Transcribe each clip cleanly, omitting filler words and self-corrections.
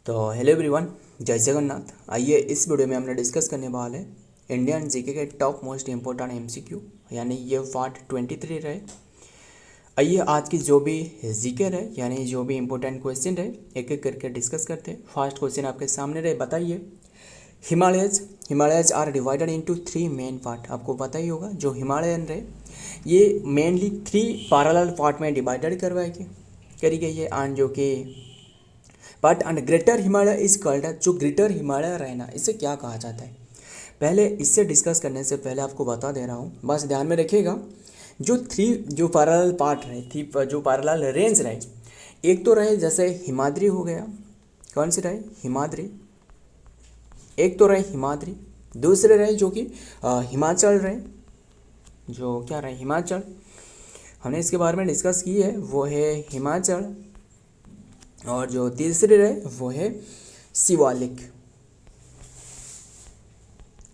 तो hello everyone, जय जगन्नाथ। आइए इस वीडियो में हमने डिस्कस करने वाले इंडियन जीके के टॉप मोस्ट इम्पोर्टेंट एमसीक्यू, यानी ये पार्ट 23 रहे। आइए आज की जो भी जीके रहे, यानी जो भी इम्पोर्टेंट क्वेश्चन रहे, एक एक करके डिस्कस करते हैं। फर्स्ट क्वेश्चन आपके सामने रहे, बताइए Himalayas are divided into 3 main part. आपको पता ही होगा जो हिमालयन रहे ये मेनली 3 पैरेलल पार्ट में डिवाइडेड करी गई है। एंड जो कि but and greater Himalaya is called, जो ग्रेटर हिमालय रहे ना, इसे क्या कहा जाता है। पहले इससे डिस्कस करने से पहले आपको बता दे रहा हूँ, बस ध्यान में रखिएगा। जो पैरेलल पार्ट रहे थी, जो पैरेलल रेंज रहे, एक तो रहे जैसे हिमाद्री हो गया। कौन सी रहे? हिमाद्री। एक तो रहे हिमाद्री, दूसरे रहे जो कि हिमाचल रहे, जो क्या रहे, हिमाचल। हमने इसके बारे में डिस्कस की है, वो है हिमाचल। और जो तीसरे रहे वो है शिवालिक।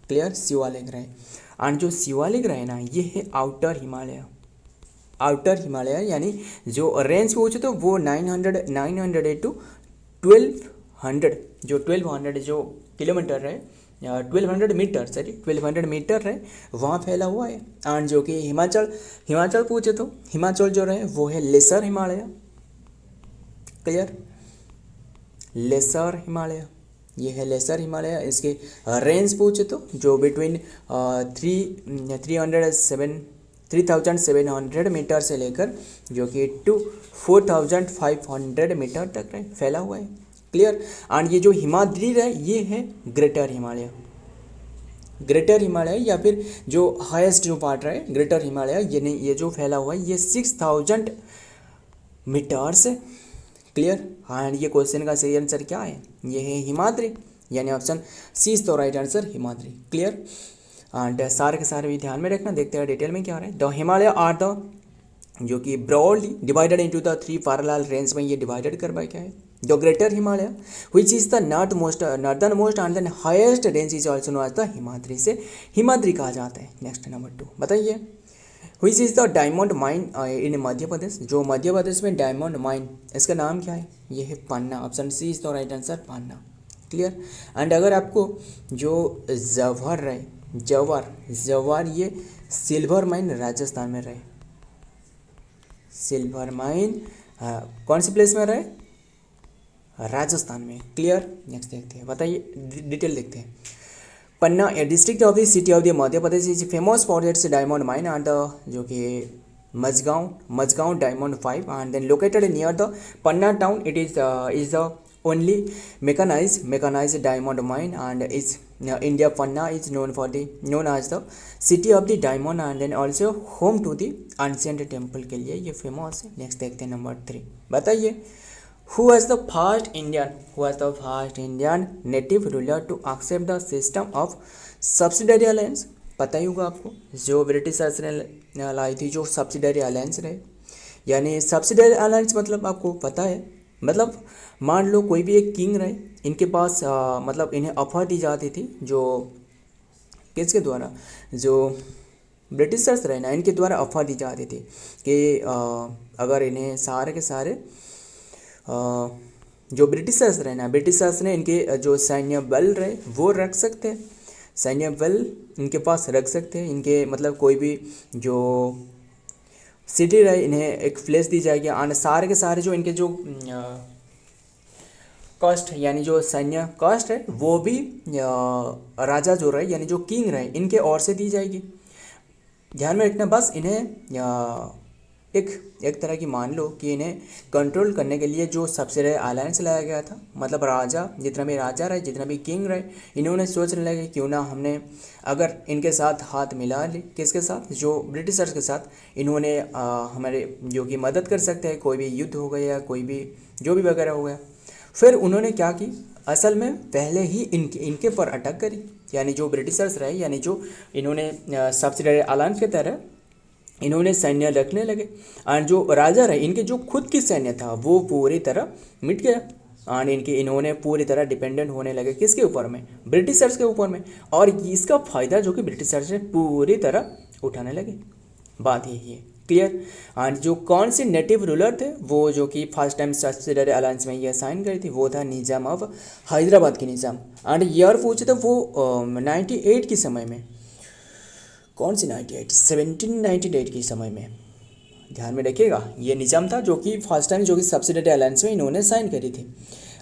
क्लियर? शिवालिक रहे। एंड जो शिवालिक रहे ना, ये है आउटर हिमालय। आउटर हिमालय यानी जो रेंज पूछे तो वो 900 टू 1200, जो 1200 जो किलोमीटर रहे, 1200 मीटर, सॉरी 1200 मीटर रहे, वहाँ फैला हुआ है। एंड जो कि हिमाचल पूछे तो हिमाचल जो रहे वो है lesser Himalaya. Clear? Lesser Himalaya, ये है लेसर हिमालय। इसके रेंज पूछे तो जो बिटवीन 3700 मीटर से लेकर जो कि 4500 मीटर तक है, फैला हुआ है। क्लियर? एंड ये जो हिमाद्री है ये है ग्रेटर हिमालय। ग्रेटर हिमालय या फिर जो हाईएस्ट जो पार्ट रहे ग्रेटर हिमालय, ये जो फैला हुआ है ये 6000 मीटर्स है। क्लियर? हाँ, ये क्वेश्चन का सही आंसर क्या है? ये है हिमाद्री, यानी option C is the right answer, Himadri. Clear? And सारे के सारे भी ध्यान में रखना। देखते हैं डिटेल में क्या रहा है। द हिमालय आर द, जो कि broadly divided into the 3 parallel range में ये डिवाइडेड करवा क्या है। The greater Himalaya which is the northern most and then highest range is also known as the Himadri, से हिमाद्री कहा जाता है। नेक्स्ट नंबर 2, बताइए which is the diamond mine in Madhya Pradesh. जो मध्य प्रदेश में डायमंड माइन, इसका नाम क्या है? ये है Panna. Option C is the right answer, Panna. Clear? And अगर आपको जो जवाहर रहे, जवाहर ये सिल्वर माइन राजस्थान में रहे। सिल्वर माइन कौन सी प्लेस में रहे? राजस्थान में। क्लियर? नेक्स्ट देखते हैं, बताइए डिटेल देखते हैं। Panna, a district of the city of the Madhya Pradesh, is famous for its diamond mine and जो कि Majhgawan diamond 5 and then located near the Panna town. It is the only mechanized diamond mine and is India. Panna is known as the city of the diamond and then also home to the ancient temple के लिए ये famous है। Next देखते हैं number 3, बताइए Who was the first Indian native ruler to accept the system of subsidiary alliance? पता ही होगा आपको, जो ब्रिटिश शासन लाई थी जो सब्सिडरी अलायंस रहे। यानी सब्सिडरी अलायंस मतलब आपको पता है, मतलब मान लो कोई भी एक किंग रहे, इनके पास मतलब इन्हें ऑफर दी जाती थी, जो किसके द्वारा, जो ब्रिटिशर्स रहे ना, इनके द्वारा ऑफर दी जाती थी कि अगर इन्हें सारे के सारे जो ब्रिटिशर्स रहे ना, ब्रिटिशर्स ने इनके जो सैन्य बल रहे वो रख सकते हैं, सैन्य बल इनके पास रख सकते हैं। इनके मतलब कोई भी जो सिटी रहे इन्हें एक प्लेस दी जाएगी, और सारे के सारे जो इनके जो कॉस्ट, यानी जो सैन्य कॉस्ट है वो भी राजा जो रहे, यानी जो किंग रहे, इनके ओर से दी जाएगी। ध्यान में रखना, बस इन्हें एक तरह की मान लो कि इन्हें कंट्रोल करने के लिए जो सब्सिडरी अलायंस लाया गया था, मतलब राजा जितना भी राजा रहे, जितना भी किंग रहे, इन्होंने सोचने लगे क्यों ना हमने अगर इनके साथ हाथ मिला ले, किसके साथ, जो ब्रिटिशर्स के साथ, इन्होंने हमारे जो कि मदद कर सकते हैं, कोई भी युद्ध हो गया, कोई भी जो भी वगैरह हो गया। फिर उन्होंने क्या की, असल में पहले ही इनके पर अटैक करी, यानी जो ब्रिटिशर्स रहे, यानी जो इन्होंने सब्सिडरी अलायंस के तरह इन्होंने सैन्य रखने लगे। और जो राजा रहे, इनके जो खुद की सैन्य था वो पूरी तरह मिट गया, और इन्होंने पूरी तरह डिपेंडेंट होने लगे किसके ऊपर में, ब्रिटिशर्स के ऊपर में। और इसका फ़ायदा जो कि ब्रिटिशर्स ने पूरी तरह उठाने लगे, बात यही है। क्लियर। एंड जो कौन से नेटिव रूलर थे वो जो कि फर्स्ट टाइम सब्सिडरी अलायंस में ये साइन करी थी वो था निज़ाम ऑफ हैदराबाद के निज़ाम। एंड ईयर पूछे तो वो 98 के समय में, कौन सी 98, 1798 के समय में, ध्यान में रखिएगा ये निज़ाम था जो कि फर्स्ट टाइम जो कि सब्सिडरी अलायंस में इन्होंने साइन करी थी।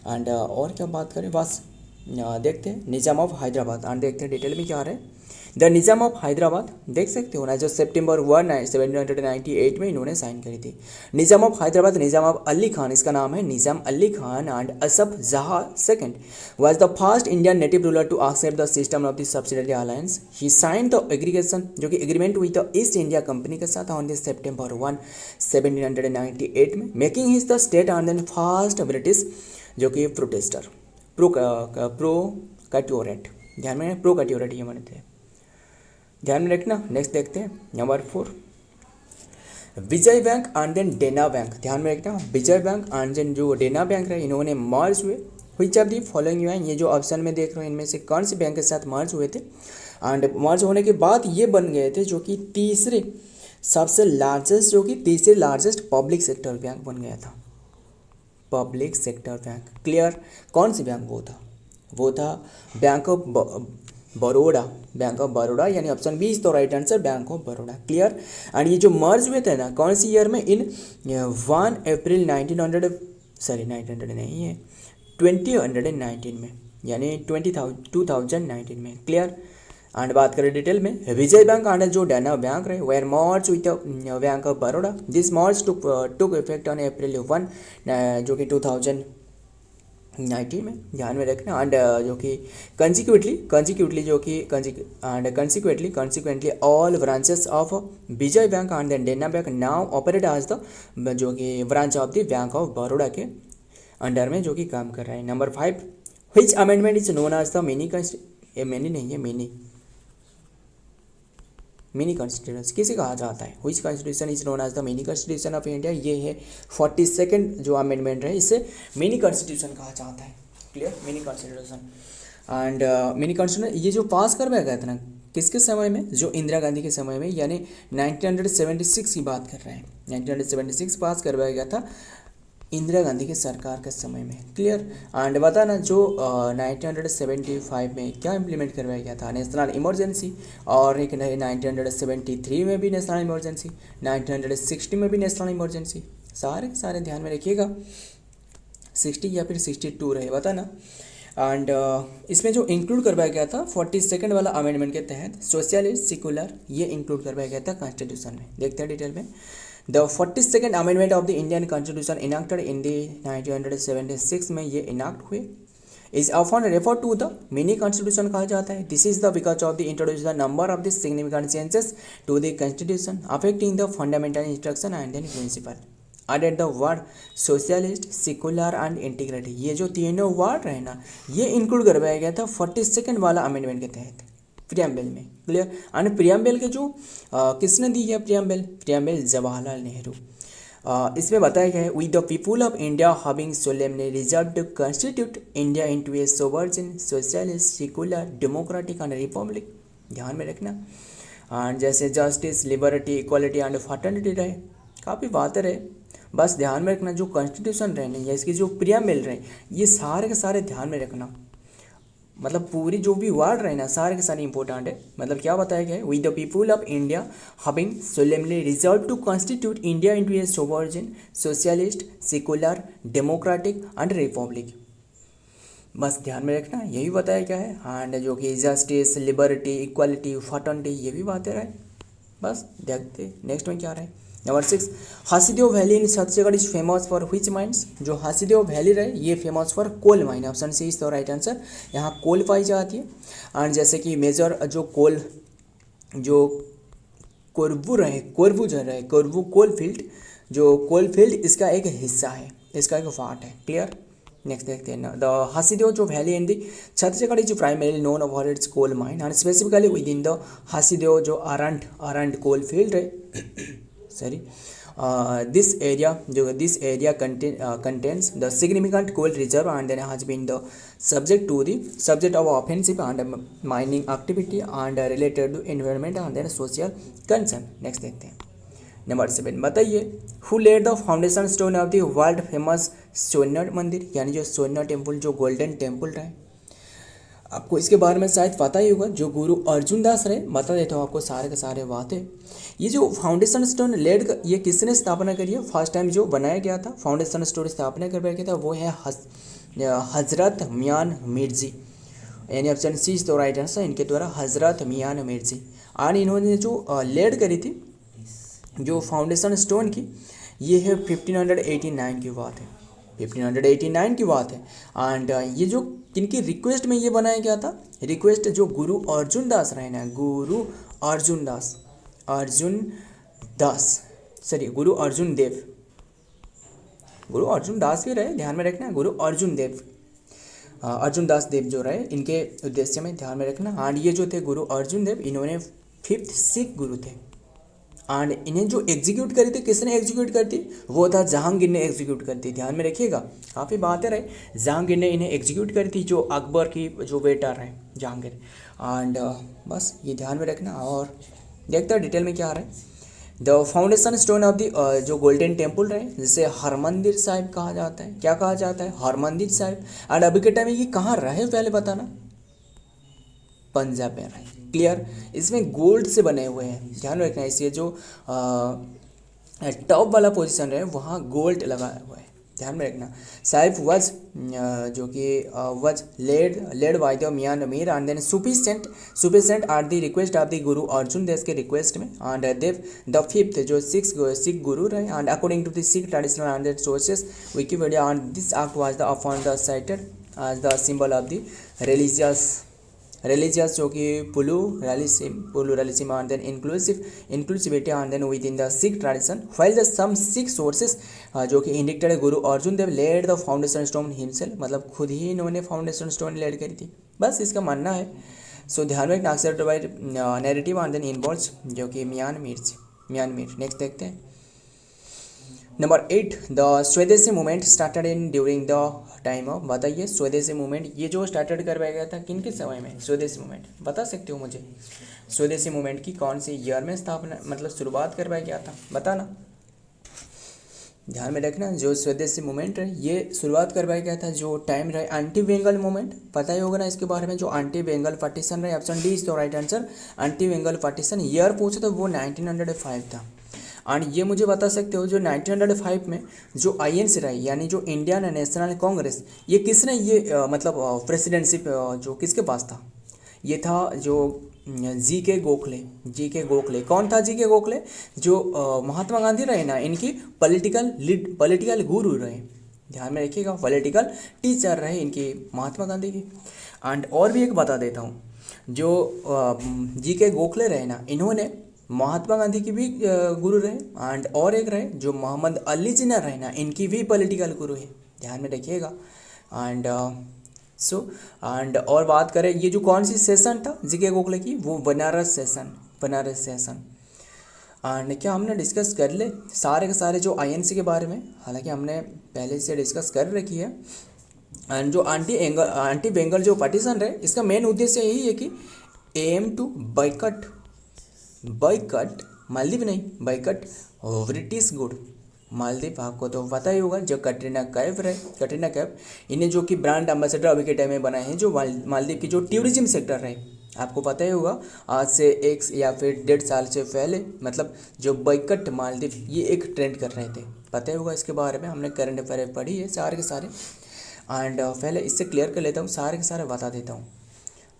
एंड और क्या बात करें, बस देखते हैं निज़ाम ऑफ हैदराबाद एंड देखते हैं डिटेल में क्या आ रहा है। द निज़ाम ऑफ हैदराबाद देख सकते हो ना, जो सितंबर 1 1798 में इन्होंने साइन करी थी। निज़ाम ऑफ हैदराबाद, निज़ाम ऑफ अली खान, इसका नाम है Nizam Ali Khan and Asaf Jah second was the first Indian native ruler to accept the system of the subsidiary alliance. He sign the aggregation जो कि एग्रीमेंट हुई तो ईस्ट इंडिया कंपनी के साथ ऑन द सितंबर 1 1798 में, making his the state and then first British जो कि protester प्रोकैट्योरेट, ध्यान में प्रोकैट्योरेट ये माने थे, ध्यान में रखना। नेक्स्ट देखते हैं number 4, Vijaya bank and then Dena bank, ध्यान में रखना। विजय बैंक एंड देन जो देना बैंक रहे इन्होंने मर्ज हुए। व्हिच ऑफ दी फॉलोइंग है, ये जो ऑप्शन में देख रहे हो इनमें से कौन से बैंक के साथ मर्ज हुए थे। एंड मर्ज होने के बाद ये बन गए थे जो कि तीसरे सबसे लार्जेस्ट जो कि तीसरे लार्जेस्ट पब्लिक सेक्टर बैंक बन गया था, पब्लिक सेक्टर बैंक। क्लियर, कौन सी बैंक वो था bank of Baroda, bank of Baroda, यानी option B is the right answer, bank of Baroda. Clear. And ये जो मर्ज हुए थे ना कौन सी ईयर में, इन 1 अप्रैल 1900 नहीं है 2019 में, यानी 2019 में। क्लियर। एंड बात करें डिटेल में, विजय बैंक एंड जो देना बैंक रहे were merged with bank of Baroda. This merge took effect on April 1 जो कि 2019 में, ध्यान में रखना। एंड जो कि कंसिक्यूटली जो कि consequently all branches of Vijaya bank and then Dena bank now operate as the जो कि branch of the bank of Baroda के अंडर में जो कि काम कर रहा है। Number 5, which amendment is known as the mini constitution किसे कहा जाता है, which constitution is known as the mini constitution of India. ये है 42nd जो अमेंडमेंट है, इसे मिनी कॉन्स्टिट्यूशन कहा जाता है। Clear, mini constitution. And mini constitution ये जो पास करवाया गया था ना किसके समय में, जो इंदिरा गांधी के समय में, यानी 1976 की बात कर रहे हैं। 1976 पास करवाया गया था इंदिरा गांधी के सरकार के समय में। क्लियर। एंड बता ना जो 1975 में क्या इम्प्लीमेंट करवाया गया था, नेशनल इमरजेंसी। और एक 1973 में भी नेशनल इमरजेंसी, 1960 में भी नेशनल इमरजेंसी, सारे के सारे ध्यान में रखिएगा। 60 या फिर 62 रहे बता ना। एंड इसमें जो इंक्लूड करवाया गया था 42nd वाला अमेंडमेंट के तहत सोशलिस्ट सेकुलर, ये इंक्लूड करवाया गया था कॉन्स्टिट्यूशन में। देखते हैं डिटेल में। The 42nd amendment of the Indian constitution enacted in the 1976 में ये इनैक्ट हुए is often refer to the mini constitution कहा जाता है। This is the because of the introduce the number of the significant changes to the constitution affecting the fundamental instruction and then principal added the word socialist secular and integrity. ये जो तीनों word रहे ना ये include करवाया गया था 42nd वाला अमेंडमेंट के तहत प्रियम्बल में। क्लियर। एंड प्रियम्बल के जो किसने दी है प्रियम्बल जवाहरलाल नेहरू। इसमें बताया गया है with the people of India having solemnly resolve to constitute India into a sovereign socialist secular democratic and republic, ध्यान में रखना। एंड जैसे justice liberty equality and fraternity रहे, काफ़ी बातें रहे, बस ध्यान में रखना। जो कॉन्स्टिट्यूशन रहे या इसकी जो प्रियम्बल रहे ये सारे के सारे ध्यान में रखना, मतलब पूरी जो भी वर्ड रहे ना सारे के सारे इंपॉर्टेंट है। मतलब क्या बताया गया है, with the people of India having solemnly resolve to constitute India into a sovereign socialist secular democratic and republic, बस ध्यान में रखना यही बताया गया है। एंड जो कि जस्टिस लिबर्टी इक्वालिटी फर्टर्निटी ये भी बातें रहे, बस देखते नेक्स्ट में क्या रहे। Number 6, Hasdeo valley in Chhattisgarh is famous for which mines. जो हासीदेव वैली रहे ये famous for coal mine, option C is the right answer. यहाँ कोल पाई जाती है। एंड जैसे कि मेजर जो कोल जो कोरबू कोलफील्ड, जो कोलफील्ड इसका एक हिस्सा है, इसका एक पार्ट है। क्लियर। नेक्स्ट देखते हैं द हासीदेव जो valley in the Chhattisgarh is primary known for its coal mine and specifically within the Hasdeo जो अरंड कोल फील्ड है sorry this area contains the significant coal reserve and then has been the subject of offensive and mining activity and related to environment and then social concern. next देखते हैं number 7 बताइए, who laid the foundation stone of the world famous Somnath मंदिर, यानी जो Somnath temple जो golden temple रहे, आपको इसके बारे में शायद पता ही होगा, जो गुरु अर्जुन दास रहे। बता देता हूँ आपको सारे के सारे बातें। ये जो फाउंडेशन स्टोन लेड ये किसने स्थापना करी है, फर्स्ट टाइम जो बनाया गया था फाउंडेशन स्टोन स्थापना करवाया गया था, वो है हजरत मियान मिर्जी, यानी ऑप्शन सी तो राइट आंसर इनके द्वारा, हजरत मियान मिर्जी। और इन्होंने जो लेड करी थी जो फाउंडेशन स्टोन की, ये है 1589 की बात है, 1589 की बात है। एंड ये जो किनकी रिक्वेस्ट में ये बनाया गया था, रिक्वेस्ट जो गुरु अर्जुन दास रहे ना, गुरु अर्जुन दास सॉरी गुरु अर्जुन देव, गुरु अर्जुन दास भी रहे, ध्यान में रखना, गुरु अर्जुन देव अर्जुन दास देव जो रहे, इनके उद्देश्य में ध्यान में रखना। एंड ये जो थे गुरु अर्जुन देव, इन्होंने 5th सिख गुरु थे। एंड इन्हें जो एग्जीक्यूट करी थी, किसने एग्जीक्यूट कर दी, वो था जहांगीर ने एग्जीक्यूट कर दी। ध्यान में रखिएगा, काफ़ी बातें रहे, जहांगीर ने इन्हें एग्जीक्यूट करी थी, जो अकबर की जो बेटा रहे जहांगीर। एंड बस ये ध्यान में रखना। और देखते हैं डिटेल में क्या आ रहा है। The foundation stone of the जो गोल्डन टेम्पल रहे, जिसे हरमंदिर साहिब कहा जाता है, क्या कहा जाता है, हरमंदिर साहिब। एंड अभी के टाइम में ये कहाँ रहे पहले बताना, पंजाब में रहे। क्लियर, इसमें गोल्ड से बने हुए हैं, ध्यान रखना। इसलिए जो टॉप वाला पोजीशन रहे वहाँ गोल्ड लगा हुआ है, ध्यान में रखना। साइफ वज जो कि was led by the Mian Mir and then sufficient are the request of the Guru Arjun देव के रिक्वेस्ट में। एंड देव द 5th जो सिख गुरु रहे। And according to the Sikh traditional and sources Wikipedia, and this act was the upon the cited as the symbol of the religious जो कि pluralism and then inclusivity and then within the Sikh tradition, while the some Sikh sources जो कि indicated Guru Arjun Dev led the foundation stone himself, मतलब खुद ही इन्होंने foundation stone lead करी थी, बस इसका मानना है। सो ध्यान में accepted by narrative and then involves जो कि मियान मीर। नेक्स्ट देखते हैं number 8, the Swadeshi movement started in during the time of, बताइए स्वदेशी मूवमेंट ये जो स्टार्टेड करवाया गया था किन के समय में, स्वदेशी मूवमेंट बता सकते हो मुझे, स्वदेशी मूवमेंट की कौन सी ईयर में स्थापना मतलब शुरुआत करवाया गया था, बताना। ध्यान में रखना, जो स्वदेशी मूवमेंट है ये शुरुआत करवाया गया था, जो टाइम रहे एंटी बेंगल मूवमेंट, पता ही होगा ना इसके बारे में, जो एंटी बेंगल पार्टीशन रहे, option D is the right answer. Anti Bengal partition year पूछे तो वो 1905 था। एंड ये मुझे बता सकते हो जो 1905 में जो आईएनसी रही, यानी जो इंडियन नेशनल कांग्रेस, ये किसने ये मतलब प्रेसिडेंटशिप जो किसके पास था, ये था जो जी के गोखले। कौन था जी के गोखले, जो महात्मा गांधी रहे ना, इनकी पॉलिटिकल गुरु रहे, ध्यान में रखिएगा, पॉलिटिकल टीचर रहे इनकी महात्मा गांधी की। एंड और भी एक बता देता हूँ, जो जी के गोखले रहे ना, इन्होंने महात्मा गांधी की भी गुरु रहे। एंड और एक रहे जो मोहम्मद अली जिन्ना रहे ना, इनकी भी पॉलिटिकल गुरु है, ध्यान में रखिएगा। एंड एंड और बात करें, ये जो कौन सी सेशन था जीके गोखले की, वो बनारस सेशन। एंड क्या हमने डिस्कस कर ले सारे के सारे जो आईएनसी के बारे में, हालांकि हमने पहले से डिस्कस कर रखी है। एंड जो एंटी बेंगल जो पार्टीशन रहे, इसका मेन उद्देश्य यही है कि एम टू बाइकट मालदीव नहीं, बाइकट ब्रिटिश गुड मालदीव। आपको तो पता ही होगा, जो कटरीना कैफ इन्हें जो कि ब्रांड एम्बेसडर अभी के टाइम में बनाए हैं, जो मालदीव की जो टूरिज्म सेक्टर रहे, आपको पता ही होगा आज से 1 या फिर 1.5 साल से पहले, मतलब जो बाइकट मालदीव ये एक ट्रेंड कर रहे थे, पता ही होगा इसके बारे में, हमने करंट अफेयर पढ़ी है सारे के सारे। एंड पहले इससे क्लियर कर लेता हूँ, सारे के सारे बता देता हूँ,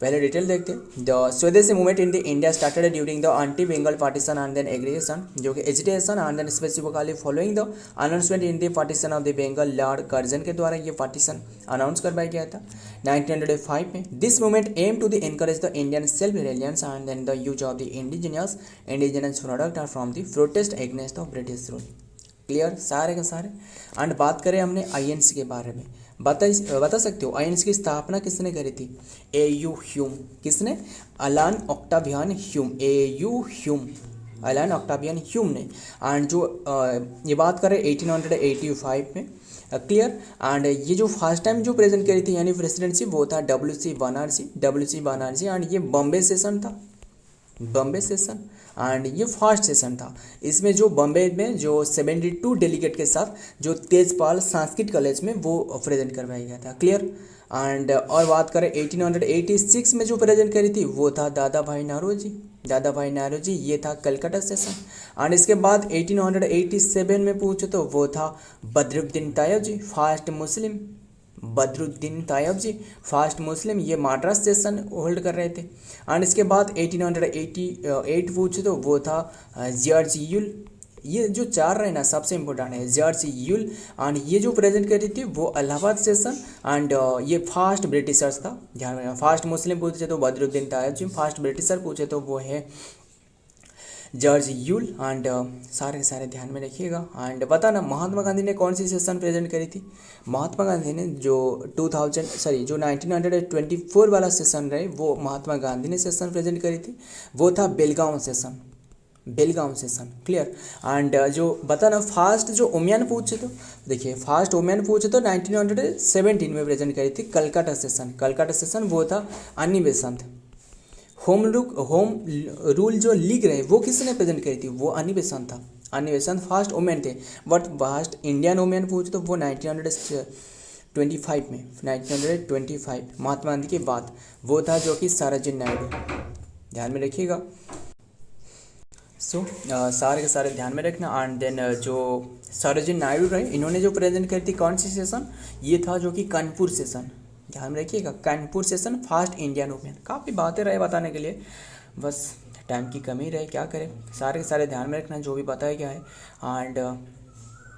पहले डिटेल देखते हैं। The Swadeshi movement in the India started during the anti Bengal partition and then aggregation, जो कि agitation and then specifically following the announcement in the partition of the Bengal, Lord Curzon के द्वारा ये पार्टीशन अनाउंस करवाया गया था 1905 में। This movement aim to the encourage the Indian self reliance and then the use of the indigenous product are from the protest against the British rule. Clear सारे के सारे। एंड बात करें हमने आईएनसी के बारे में, बता सकते हो आईएनसी की स्थापना किसने करी थी, ए.यू. ह्यूम। किसने, अलान ऑक्टावियन ह्यूम ने। एंड जो ये बात करें 1885 में, क्लियर। एंड ये जो फर्स्ट टाइम जो प्रेजेंट करी थी यानी प्रेसिडेंसी, वो था डब्ल्यू सी बनर्जी। एंड ये बॉम्बे सेशन था, बॉम्बे सेशन। एंड ये फर्स्ट सेशन था। इसमें जो बॉम्बे में जो 72 डेलीगेट के साथ जो तेजपाल संस्कृत कॉलेज में वो प्रेजेंट करवाया गया था। क्लियर। एंड और बात करें 1886 में जो प्रेजेंट करी थी वो था दादा भाई नारोजी। दादा भाई नारोजी, ये था कलकत्ता सेशन। एंड इसके बाद 1887 में पूछे तो वो था बद्रुद्दीन तायब जी, फर्स्ट मुस्लिम। बद्रुद्दीन तायब जी फर्स्ट मुस्लिम, ये मद्रास सेशन होल्ड कर रहे थे। एंड इसके बाद 1888 पूछे तो वो था जॉर्ज यूल। ये जो चार रहे ना सबसे इंपॉर्टेंट है, जॉर्ज यूल। एंड ये जो प्रेजेंट करी थी वो इलाहाबाद सेशन। एंड ये फर्स्ट ब्रिटिशर्स था, ध्यान में। फर्स्ट मुस्लिम पूछे तो बद्रुद्दीन तायब जी, फर्स्ट ब्रिटिशर पूछे तो वो है जॉर्ज यूल। एंड सारे के सारे ध्यान में रखिएगा। एंड बताना महात्मा गांधी ने कौन सी सेशन प्रेजेंट करी थी। महात्मा गांधी ने जो 1924 वाला सेशन रहे वो महात्मा गांधी ने सेशन प्रेजेंट करी थी, वो था Belgaum session. Belgaum session. Clear. And जो बताना फास्ट जो ओमियन पूछे तो देखिए, फास्ट ओमियन पूछे तो 1917 में प्रेजेंट करी थी कलकत्ता सेशन। कलकत्ता सेशन वो था अन्नी बेसंत। होम रूल जो लिख रहे वो किसने प्रेजेंट करी थी, वो अन्नी बेसंत था। अन्नी बेसंत फास्ट वुमेन थे। बट फास्ट इंडियन वुमेन पूछे तो वो 1925 में, 1925 महात्मा गांधी के बाद वो था जो कि सरोजिनी नायडू। ध्यान में रखिएगा। सारे के सारे ध्यान में रखना। एंड देन जो सरोजिनी नायडू रहे इन्होंने जो प्रेजेंट करी थी कौन सी सेशन, ये था जो कि कानपुर सेशन। ध्यान में रखिएगा, Kanpur session first Indian women. काफ़ी बातें रहे बताने के लिए, बस टाइम की कमी रहे, क्या करें। सारे के सारे ध्यान में रखना जो भी बताया गया है। एंड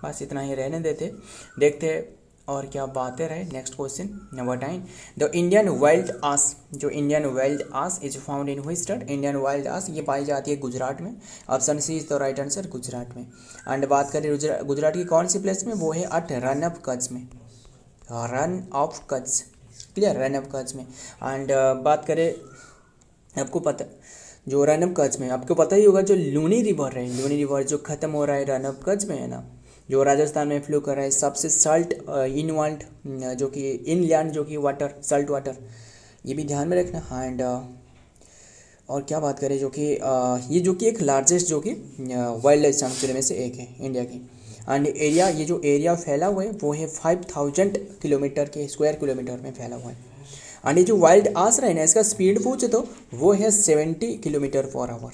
बस इतना ही रहने देते, देखते और क्या बातें रहे। Next question number 9, the Indian wild ass. जो Indian wild ass is found in which state. Indian wild ass ये पाई जाती है गुजरात में। Option C is the right answer, Gujarat में। एंड बात करें गुजरात की कौन सी प्लेस में, वो है अट रन ऑफ कच्छ में। Run of Kutch. Clear, run of Kutch में। एंड बात करें, आपको पता जो रन ऑफ कच्छ में आपको पता ही होगा जो लूनी रिवर है, लूनी रिवर जो खत्म हो रहा है रन ऑफ कच्छ में है ना, जो राजस्थान में फ्लो कर रहा है, सबसे सल्ट इनवर्ल्ड जो कि इनलैंड जो कि वाटर सल्ट वाटर, ये भी ध्यान में रखना। एंड और क्या बात करें जो कि ये जो कि एक लार्जेस्ट जो कि वाइल्ड लाइफ सेंचुरी में से एक है इंडिया की। एंड एरिया, ये जो एरिया फैला हुआ है वो है 5000 किलोमीटर के स्क्वायर किलोमीटर में फैला हुआ है। एंड ये जो वाइल्ड आस रहे ना, इसका स्पीड पूछे तो वो है 70 किलोमीटर पर आवर।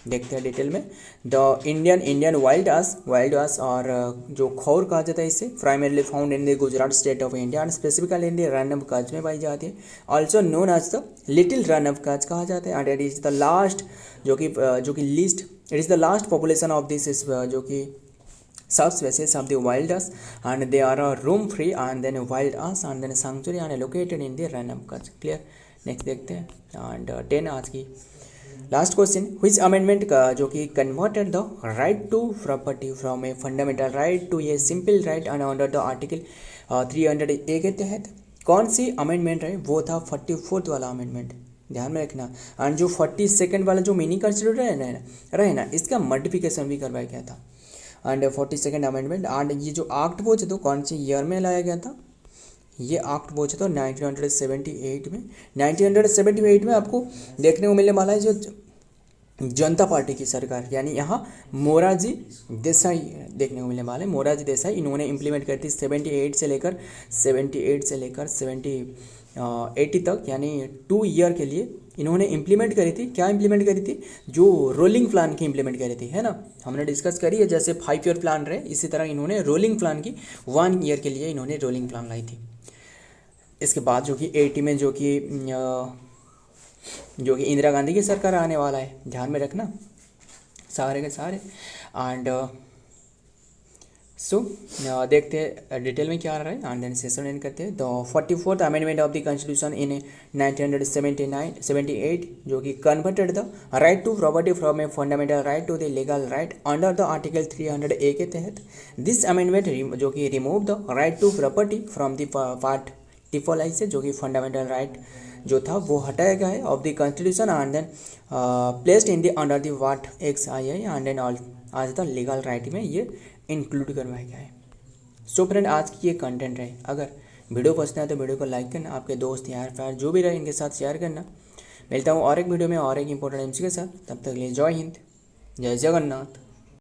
देखते हैं डिटेल में। द इंडियन वाइल्ड आस और जो खौर कहा जाता है इसे, primarily found in the Gujarat state of India and specifically in the Rann of Kutch में पाई जाती है। Also known as the little Rann of Kutch कहा जाता है। And it is the last जो कि least, it is the last population of this जो कि subspecies of the wild ass, and they are roam free and then wild ass and then sanctuary and located in the run of Kutch. Clear. Next देखते हैं। And 10 आज की last question, which amendment का जो कि converted the right to property from a fundamental right to a simple right and under the article 300A के तहत कौन सी अमेंडमेंट है, वो था 44th वाला अमेंडमेंट। ध्यान में रखना। एंड जो 42nd वाला जो मिनी कंस्टिट्यूशन रहे ना, इसका मॉडिफिकेशन भी करवाया गया था। And 42nd amendment. एंड ये जो एक्ट पूछे तो कौन से ईयर में लाया गया था, ये एक्ट पूछे तो 1978 में। 1978 में आपको देखने को मिलने वाला है जो जनता पार्टी की सरकार, यानी यहाँ मोरारजी देसाई देखने को मिलने वाला है। मोरारजी देसाई इन्होंने इम्प्लीमेंट करी थी 78 से लेकर 80 तक, यानी 2 ईयर के लिए इन्होंने इम्प्लीमेंट करी थी। क्या इम्प्लीमेंट करी थी, जो रोलिंग प्लान की इम्प्लीमेंट करी थी, है ना, हमने डिस्कस करी है। जैसे 5 ईयर प्लान रहे, इसी तरह इन्होंने रोलिंग प्लान की 1 ईयर के लिए इन्होंने रोलिंग प्लान लाई थी। इसके बाद जो कि 80 में जो कि इंदिरा गांधी की सरकार आने वाला है, ध्यान में रखना सारे के सारे। एंड देखते हैं डिटेल में क्या आ रहा है। एंड देन सेशन एंड करते हैं। The 44th amendment of the constitution in 1978 जो कि converted the right to property from a fundamental right to the legal right under the article 300A के तहत। दिस अमेंडमेंट जो कि remove the right to property from the part टिफोलाई से, जो कि फंडामेंटल राइट जो था वो हटाया गया है of the constitution and then placed in the under the what XII and then all आज द लीगल राइट में ये इंक्लूड करवाया गया है। सो फ्रेंड, आज की ये कंटेंट है। अगर वीडियो पसंद है तो वीडियो को लाइक करना, आपके दोस्त यार प्यार जो भी रहे इनके साथ शेयर करना। मिलता हूँ और एक वीडियो में और एक इंपॉर्टेंट एमसी के साथ। तब तक के लिए जय हिंद, जय जगन्नाथ।